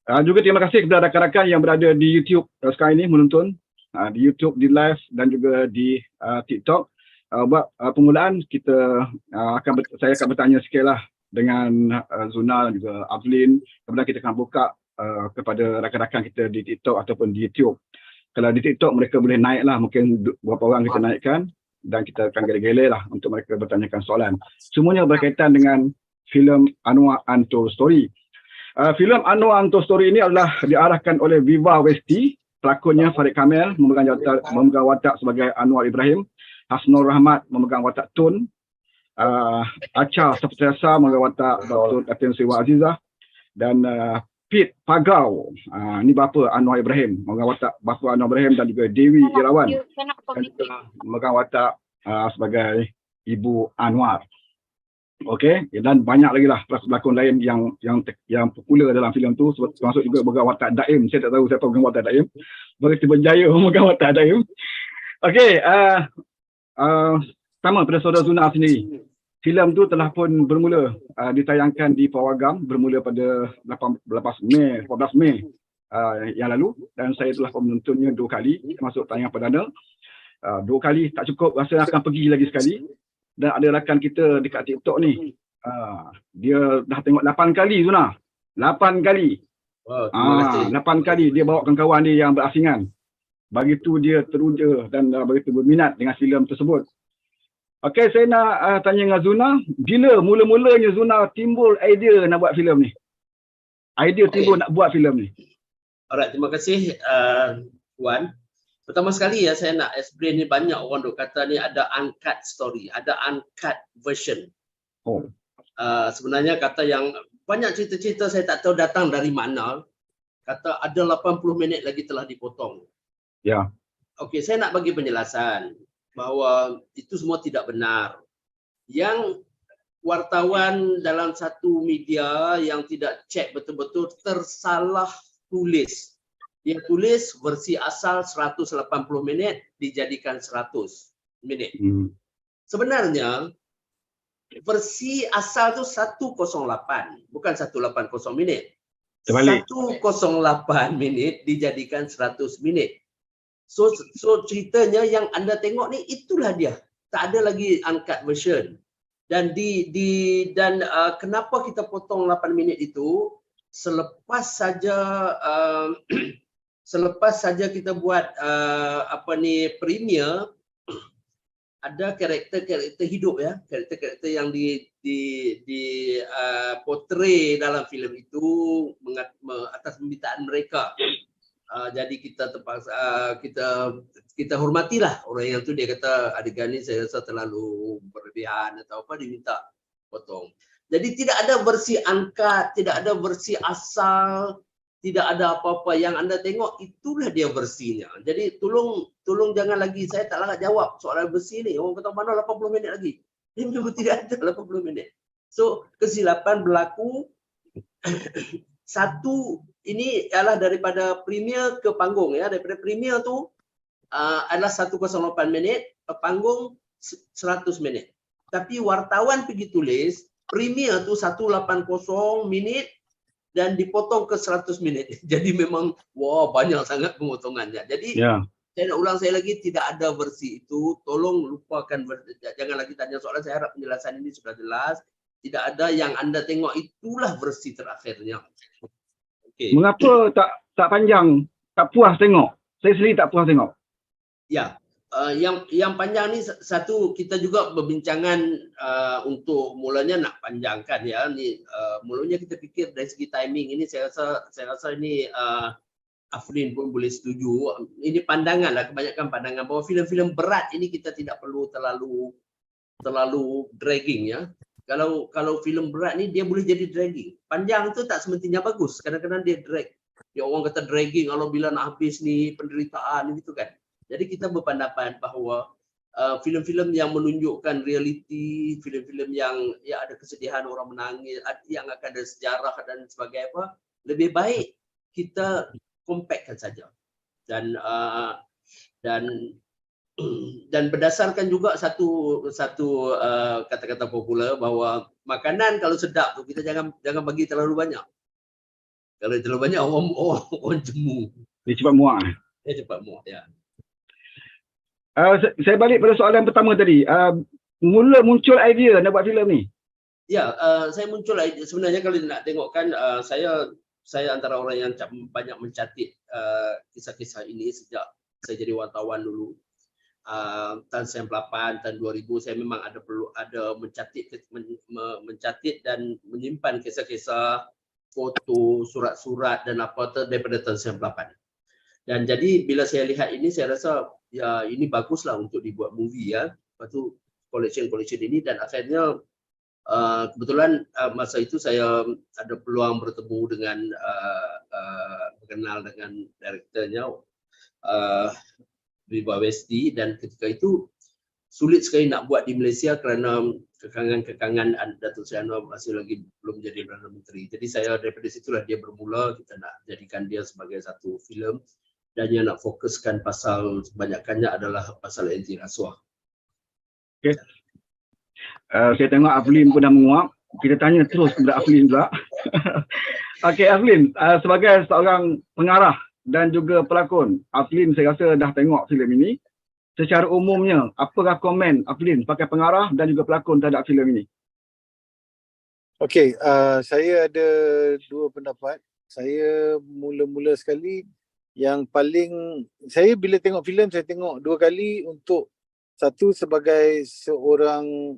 Juga terima kasih kepada rakan-rakan yang berada di YouTube sekarang ini menonton di YouTube, di live dan juga di TikTok. Buat permulaan saya akan bertanya sikit lah dengan Zuna dan juga Aflin. Kemudian kita akan buka kepada rakan-rakan kita di TikTok ataupun di YouTube. Kalau di TikTok mereka boleh naik lah, mungkin beberapa orang kita naikkan dan kita akan gele-gele lah untuk mereka bertanyakan soalan. Semuanya berkaitan dengan filem Anwar Untold Story. Filem Anwar Untold Story ini adalah diarahkan oleh Viva Westi. Pelakonnya Farid Kamil memegang watak sebagai Anwar Ibrahim. Hasnul Rahmat memegang watak Tun. Acha Safitriasa memegang watak Dr. Datin Siwa Azizah. Dan Pete Pagau, ini bapa Anwar Ibrahim, memegang watak bapa Anwar Ibrahim, dan juga Dewi Irawan memegang watak sebagai Ibu Anwar. Okey, dan banyak lagi lah pelakon lain yang popular dalam filem tu, termasuk juga memegang watak Daim. Saya tak tahu siapa memegang watak Daim. Berita Berjaya memegang watak Daim. Okey, sama pada saudara Zuna sendiri. Filem tu telah pun bermula ditayangkan di Pawagam bermula pada 14 Mei yang lalu, dan saya telah pun menontonnya 2 kali termasuk tayangan perdana. 2 kali tak cukup, rasa akan pergi lagi sekali. Dan ada rakan kita dekat TikTok ni, dia dah tengok 8 kali Zuna. 8 kali. Wow, terima kasih. 8 kali dia bawa kawan-kawan dia yang berasingan. Begitu dia teruja dan begitu berminat dengan filem tersebut. Okey, saya nak tanya dengan Zuna, bila mula-mulanya Zuna timbul idea nak buat filem ni? Idea timbul nak buat filem ni. Alright, terima kasih Wan. Pertama sekali ya, saya nak explain ni, banyak orang duk kata ni ada uncut story, ada uncut version. Sebenarnya kata yang banyak cerita-cerita saya tak tahu datang dari mana, kata ada 80 minit lagi telah dipotong. Ya. Okey, saya nak bagi penjelasan bahawa itu semua tidak benar. Yang wartawan dalam satu media yang tidak cek betul-betul tersalah tulis. Dia tulis versi asal 180 minit dijadikan 100 minit. Sebenarnya versi asal tu 108, bukan 180 minit. Terbalik. 108 minit dijadikan 100 minit. So ceritanya yang anda tengok ni itulah dia. Tak ada lagi uncut version. Dan kenapa kita potong 8 minit itu? Selepas saja kita buat premier, ada karakter-karakter hidup ya, karakter-karakter yang portray dalam filem itu atas permintaan mereka. Jadi kita terpaksa kita hormatilah orang yang tu, dia kata adegan ni saya rasa terlalu berlebihan atau apa, diminta potong. Jadi tidak ada versi uncut, tidak ada versi asal, tidak ada apa-apa. Yang anda tengok itulah dia versinya. Jadi tolong jangan lagi, saya tak larat jawab soalan versi ni. Orang kata mana 80 minit lagi. Dia memang tidak ada 80 minit. So kesilapan berlaku. Satu ini ialah daripada premier ke panggung ya. Daripada premier tu adalah 108 minit, ke panggung 100 minit. Tapi wartawan pergi tulis premier tu 180 minit dan dipotong ke 100 minit. Jadi memang banyak sangat pemotongannya. Jadi saya nak ulang saya lagi, tidak ada versi itu. Tolong lupakan, jangan lagi tanya soalan. Saya harap penjelasan ini sudah jelas. Tidak ada yang anda tengok itulah versi terakhirnya. Okay. Mengapa tak panjang? Tak puas tengok. Saya sendiri tak puas tengok. Ya, yang panjang ni satu, kita juga berbincangan untuk mulanya nak panjangkan ya. Ni mulanya kita fikir dari segi timing ini, saya rasa ini Afrin pun boleh setuju. Ini pandangan lah, kebanyakan pandangan bahawa filem-filem berat ini kita tidak perlu terlalu dragging ya. Kalau filem berat ni dia boleh jadi dragging. Panjang tu tak semestinya bagus. Kadang-kadang dia drag. Dia orang kata dragging, kalau bila nak habis ni penderitaan gitu kan. Jadi kita berpendapat bahawa filem-filem yang menunjukkan realiti, filem-filem yang ya ada kesedihan, orang menangis, yang akan ada sejarah dan sebagainya, lebih baik kita compactkan saja. Dan berdasarkan juga satu kata-kata popular bahawa makanan kalau sedap tu kita jangan bagi terlalu banyak. Kalau terlalu banyak orang jemu. Dia cepat muak. Cepat muak ya. Saya balik pada soalan pertama tadi. Mula muncul idea nak buat filem ni? Ya, saya muncul sebenarnya kalau nak tengokkan saya antara orang yang banyak mencatat kisah-kisah ini sejak saya jadi wartawan dulu. Tahun 98, tahun 2000 saya memang ada mencatat dan menyimpan kisah-kisah, foto, surat-surat dan apa daripada tahun 98. Dan jadi bila saya lihat ini saya rasa ya ini baguslah untuk dibuat movie ya. Lepas tu collection ini dan akhirnya kebetulan masa itu saya ada peluang bertemu dengan mengenal dengan direkturnya Viva Westi, dan ketika itu sulit sekali nak buat di Malaysia kerana kekangan Datuk Seri Anwar masih lagi belum jadi Perdana Menteri. Jadi saya daripada situlah dia bermula, kita nak jadikan dia sebagai satu filem dan yang nak fokuskan pasal kebanyakannya adalah pasal anti rasuah. Okay. Saya tengok Aflin pun dah menguap. Kita tanya terus kepada Aflin pula. Okey Aflin, sebagai seorang pengarah dan juga pelakon, Aflin saya rasa dah tengok filem ini. Secara umumnya, apakah komen Aflin sebagai pengarah dan juga pelakon terhadap filem ini? Okey, saya ada dua pendapat. Saya mula-mula sekali yang paling, saya bila tengok filem saya tengok dua kali, untuk satu sebagai seorang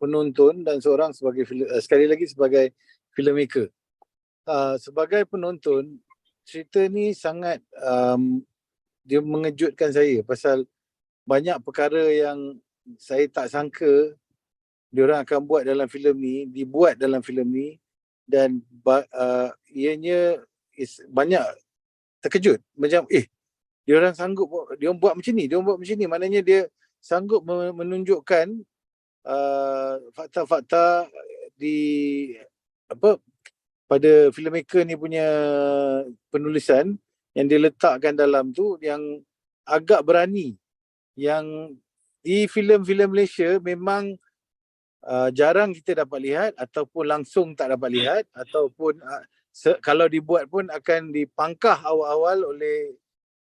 penonton dan seorang sebagai sekali lagi sebagai filmmaker. Sebagai penonton, cerita ni sangat dia mengejutkan saya pasal banyak perkara yang saya tak sangka diorang akan buat dalam filem ni, dibuat dalam filem ni, dan ianya banyak terkejut. Macam diorang sanggup, diorang buat macam ni, maknanya dia sanggup menunjukkan fakta-fakta pada filmmaker ni punya penulisan yang dia letakkan dalam tu yang agak berani, yang di filem-filem Malaysia memang jarang kita dapat lihat ataupun langsung tak dapat lihat, ataupun kalau dibuat pun akan dipangkah awal-awal oleh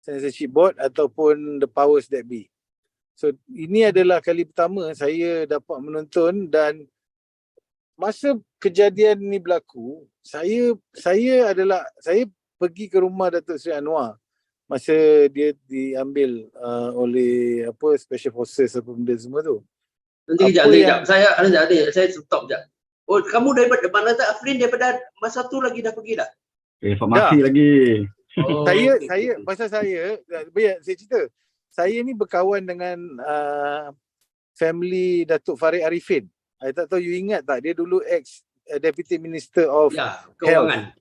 censorship board ataupun the powers that be. So ini adalah kali pertama saya dapat menonton, dan masa kejadian ni berlaku, saya pergi ke rumah Datuk Seri Anwar masa dia diambil oleh Special Forces apa benda semua tu. Nanti kejap. Saya stop sekejap. Oh, kamu daripada mana tak Aflin, daripada masa tu lagi dah pergi dah? Informasi lagi. Oh. saya cerita. Saya ni berkawan dengan family Datuk Farid Arifin. Saya tak tahu you ingat tak, dia dulu ex Deputy Minister of Kewangan.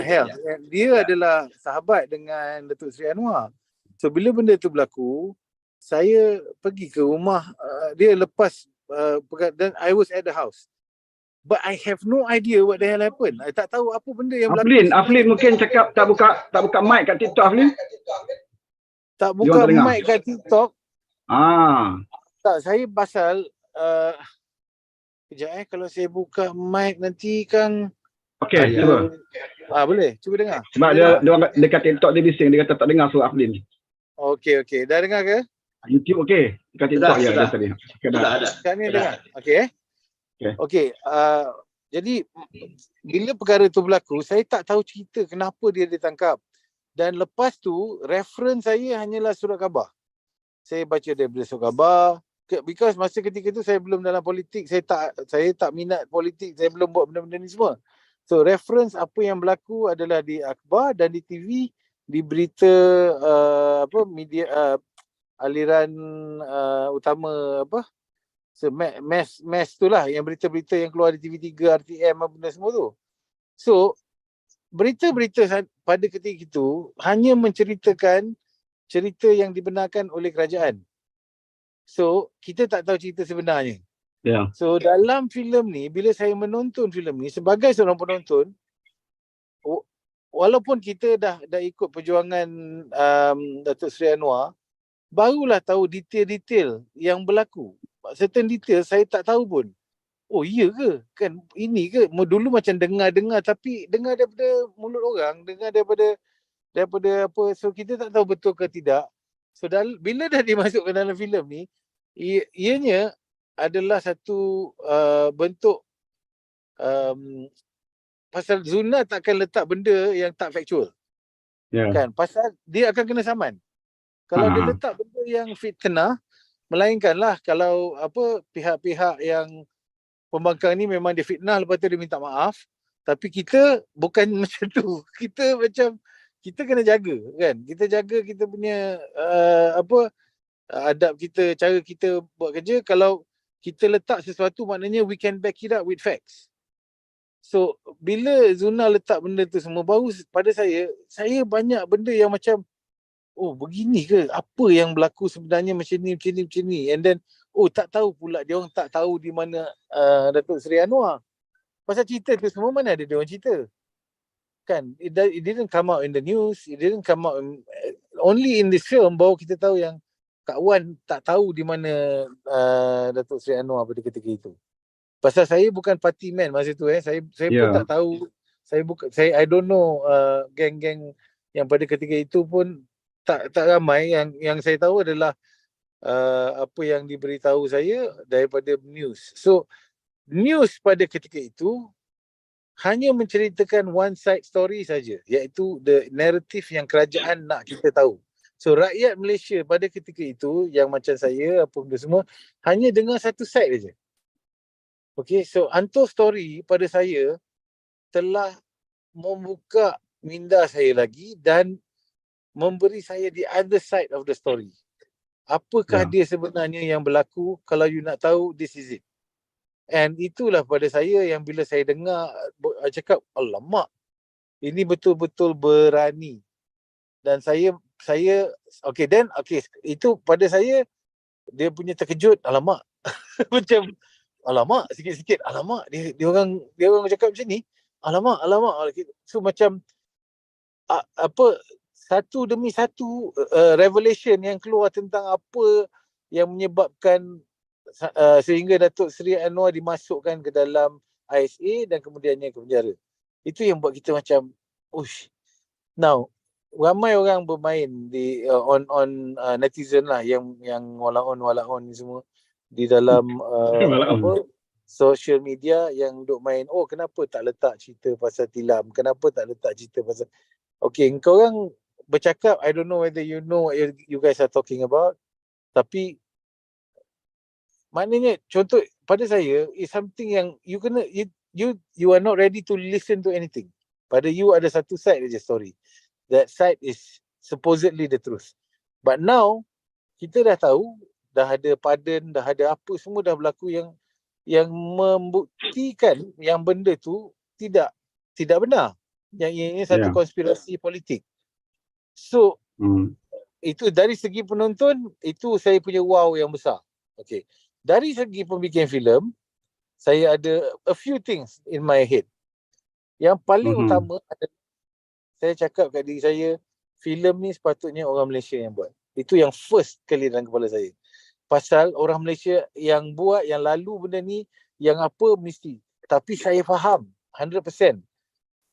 Health. Dia adalah sahabat dengan Datuk Seri Anwar. So bila benda tu berlaku, saya pergi ke rumah dia lepas dan I was at the house. But I have no idea what the hell happened. I tak tahu apa benda yang berlaku. Aflin mungkin cakap tak buka mic kat TikTok Aflin. Tak buka mic kat TikTok. Tak, saya pasal kejap kalau saya buka mic nanti kan. Okey, cuba. Boleh. Cuba dengar. Sebab dia dekat TikTok dia bising, dia kata tak dengar suara Aflin. Okey. Dah dengar ke? YouTube okey. Dekat TikTok ya tadi. Ada. Sekarang ni dengar. Okey. Jadi bila perkara tu berlaku, saya tak tahu cerita kenapa dia ditangkap. Dan lepas tu reference saya hanyalah surat khabar. Saya baca daripada surat khabar, because masa ketika tu saya belum dalam politik, saya tak minat politik, saya belum buat benda-benda ni semua. So reference apa yang berlaku adalah di akhbar dan di TV, di berita media aliran utama mass tu lah, yang berita-berita yang keluar di TV3, RTM apa benda semua tu. So berita-berita pada ketika itu hanya menceritakan cerita yang dibenarkan oleh kerajaan. So kita tak tahu cerita sebenarnya. So dalam filem ni, bila saya menonton filem ni sebagai seorang penonton, walaupun kita dah ikut perjuangan Datuk Seri Anwar, barulah tahu detail-detail yang berlaku. Certain detail saya tak tahu pun. oh iya ke? Kan ini ke? Dulu macam dengar-dengar, tapi dengar daripada mulut orang, dengar daripada apa, so kita tak tahu betul ke tidak. So bila dah dimasukkan dalam filem ni, ianya adalah satu bentuk pasal Zuna takkan letak benda yang tak factual. Ya. Kan? Pasal dia akan kena saman. Kalau dia letak benda yang fitnah, melainkanlah kalau apa pihak-pihak yang pembangkang ni memang dia fitnah, lepas tu dia minta maaf. Tapi kita bukan macam tu. Kita kena jaga kan. Kita jaga kita punya adab kita, cara kita buat kerja. Kalau kita letak sesuatu, maknanya we can back it up with facts. So bila Zuna letak benda tu semua, baru pada saya banyak benda yang macam, oh begini ke? Apa yang berlaku sebenarnya macam ni. And then, oh tak tahu pula, dia orang tak tahu di mana Datuk Seri Anwar. Pasal cerita tu semua mana ada dia orang cerita. Kan? It didn't come out in the news. It didn't come out only in this film baru kita tahu yang Kak Wan tak tahu di mana Datuk Seri Anwar pada ketika itu. Pasal saya bukan party man masa tu Saya pun tak tahu. I don't know geng-geng yang pada ketika itu pun tak ramai. Yang saya tahu adalah apa yang diberitahu saya daripada news. So news pada ketika itu hanya menceritakan one side story saja, iaitu the narrative yang kerajaan nak kita tahu. So rakyat Malaysia pada ketika itu yang macam saya apa benda semua hanya dengar satu side saja. Okay, so Untold Story pada saya telah membuka minda saya lagi dan memberi saya the other side of the story. Apakah dia sebenarnya yang berlaku? Kalau you nak tahu, this is it. And itulah pada saya yang bila saya dengar cakap, alamak, ini betul-betul berani. Dan saya itu pada saya dia punya terkejut, alamak. Macam alamak, sikit-sikit alamak, dia orang cakap macam ni, alamak. So macam satu demi satu revelation yang keluar tentang apa yang menyebabkan sehingga Datuk Seri Anwar dimasukkan ke dalam ISA dan kemudiannya ke penjara. Itu yang buat kita macam, ush. Now, ramai orang bermain di on netizen lah yang walaon ni semua di dalam social media yang duk main, oh kenapa tak letak cerita pasal tilam, kenapa tak letak cerita pasal, okay, engkau orang bercakap, I don't know whether you know what you guys are talking about, tapi maknanya contoh pada saya is something yang you are not ready to listen to anything. Pada you ada satu side aja story. That side is supposedly the truth. But now kita dah tahu, dah ada pardon, dah ada apa semua dah berlaku yang membuktikan yang benda tu tidak benar. Yang ini satu konspirasi politik. So itu dari segi penonton, itu saya punya wow yang besar. Okay. Dari segi pembikin filem, saya ada a few things in my head. Yang paling utama adalah saya cakap kat diri saya, filem ni sepatutnya orang Malaysia yang buat. Itu yang first kali dalam kepala saya. Pasal orang Malaysia yang buat, yang lalu benda ni, yang apa mesti. Tapi saya faham 100%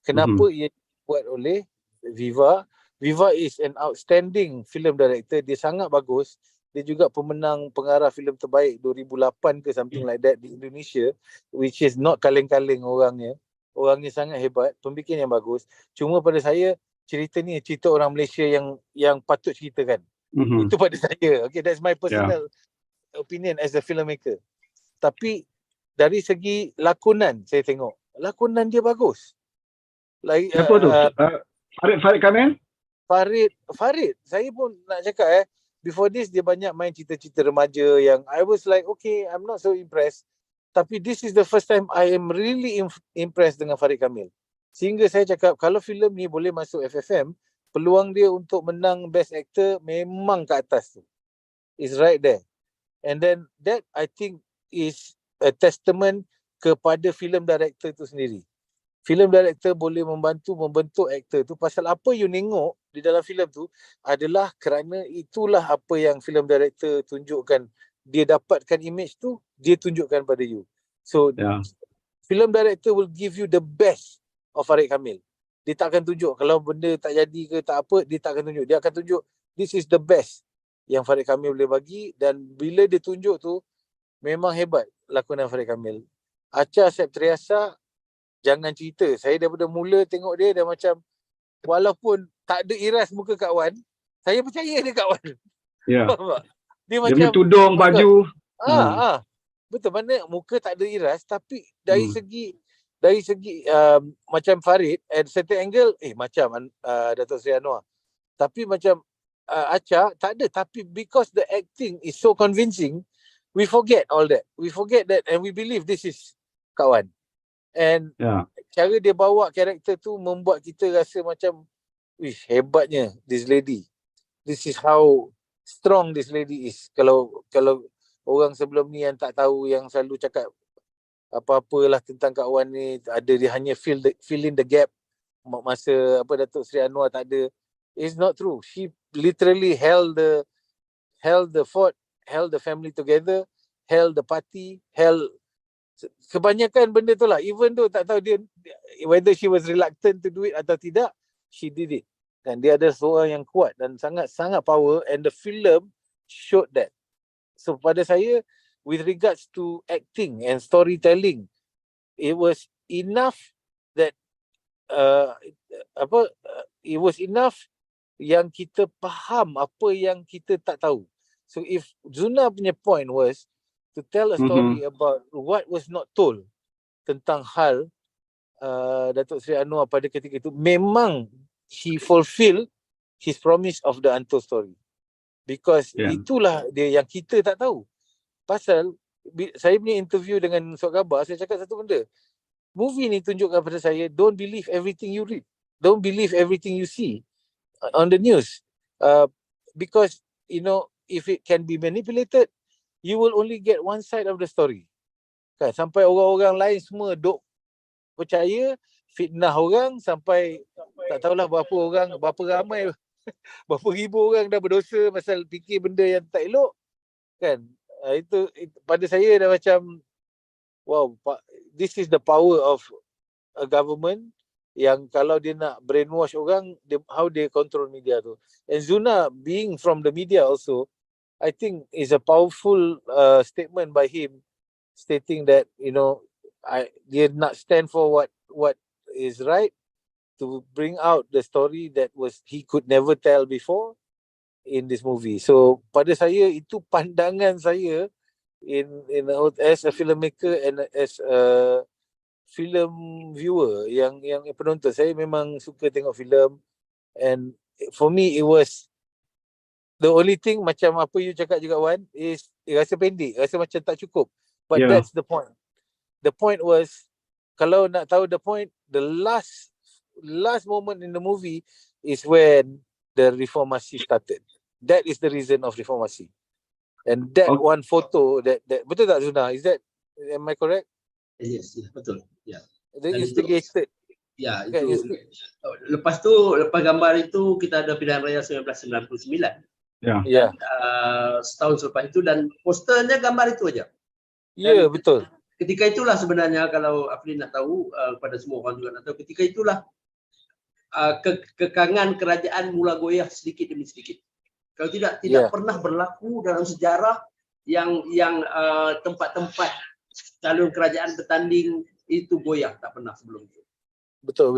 kenapa ia dibuat oleh Viva. Viva is an outstanding film director. Dia sangat bagus. Dia juga pemenang pengarah filem terbaik 2008 ke something like that di Indonesia, which is not kaleng-kaleng orangnya. Orangnya sangat hebat, pembikin yang bagus. Cuma pada saya cerita ni cerita orang Malaysia yang patut ceritakan. Itu pada saya. Okay, that's my personal opinion as a filmmaker. Tapi dari segi lakonan saya tengok, lakonan dia bagus. Like, siapa tu? Farid Kamil? Farid. Saya pun nak cakap before this dia banyak main cerita-cerita remaja yang I was like, okay, I'm not so impressed. Tapi this is the first time I am really impressed dengan Farid Kamil. Sehingga saya cakap, kalau filem ni boleh masuk FFM, peluang dia untuk menang Best Actor memang ke atas tu. It's right there. And then that I think is a testament kepada filem director tu sendiri. Filem director boleh membentuk aktor tu pasal apa you tengok di dalam filem tu adalah kerana itulah apa yang filem director tunjukkan. Dia dapatkan image tu, dia tunjukkan pada you. So Ya. film director will give you the best of Farid Kamil. Dia tak akan tunjuk kalau benda tak jadi ke tak apa, dia tak akan tunjuk. Dia akan tunjuk this is the best yang Farid Kamil boleh bagi, dan bila dia tunjuk tu memang hebat lakonan Farid Kamil. Acha Septriasa, jangan cerita. Saya daripada mula tengok dia dah macam, walaupun tak ada iras muka Kak Wan, saya percaya dia Kak Wan. Ya. Faham tak? Dia Dia macam punya tudung, baju. betul, mana muka tak ada iras, tapi dari segi macam Farid at certain angle macam Datuk Seri Anwar, tapi macam Acha tak ada, tapi because the acting is so convincing, we forget all that, and we believe this is Kawan. And cara dia bawa karakter tu membuat kita rasa macam, wish, hebatnya this lady, this is how strong this lady is. Kalau orang sebelum ni yang tak tahu, yang selalu cakap apa-apalah tentang Kak Wan ni, ada dia hanya fill in the gap masa Datuk Seri Anwar tak ada. It's not true. She literally held the fort, held the family together, held the party, held kebanyakan benda tu lah. Even though tak tahu dia whether she was reluctant to do it atau tidak, she did it. Dan dia ada seorang yang kuat dan sangat power, and the film showed that. So pada saya, with regards to acting and storytelling, it was enough that it was enough yang kita faham apa yang kita tak tahu. So if Zuna punya point was to tell a story about what was not told tentang hal Datuk Seri Anwar pada ketika itu, memang he fulfill his promise of the untold story. Because itulah dia yang kita tak tahu. Pasal saya punya interview dengan Surat Khabar, saya cakap satu benda. Movie ni tunjukkan pada saya, don't believe everything you read. Don't believe everything you see on the news. Because, if it can be manipulated, you will only get one side of the story. Kan? Sampai orang-orang lain semua duk percaya, fitnah orang, sampai tak tahulah berapa ramai, berapa ribu orang dah berdosa pasal fikir benda yang tak elok. Kan? Itu pada saya dah macam, wow, this is the power of a government yang kalau dia nak brainwash orang, how they control media tu. And Zuna being from the media also, I think is a powerful statement by him, stating that dia nak stand for what is right, to bring out the story that he could never tell before in this movie. So pada saya, itu pandangan saya as a filmmaker and as a film viewer, yang penonton. Saya memang suka tengok filem, and for me it was the only thing, macam apa you cakap juga Wan, is rasa pendek, rasa macam tak cukup, but that's the point. The point was, kalau nak tahu the point, the last moment in the movie is when the reformasi started. That is the reason of reformasi. And that one photo, that betul tak Zuna? Am I correct? Yes, betul. Yeah. The instigated. Ya, itu. Lepas gambar itu kita ada pilihan raya 1999. Ya. Setahun selepas itu, dan posternya gambar itu aja. Ya, betul. Ketika itulah sebenarnya, kalau Afrin nak tahu, pada semua orang juga nak tahu, ketika itulah kekangan kerajaan mula goyah sedikit demi sedikit. Kalau tidak pernah berlaku dalam sejarah yang tempat-tempat calon kerajaan bertanding itu goyah, tak pernah sebelum itu. Betul.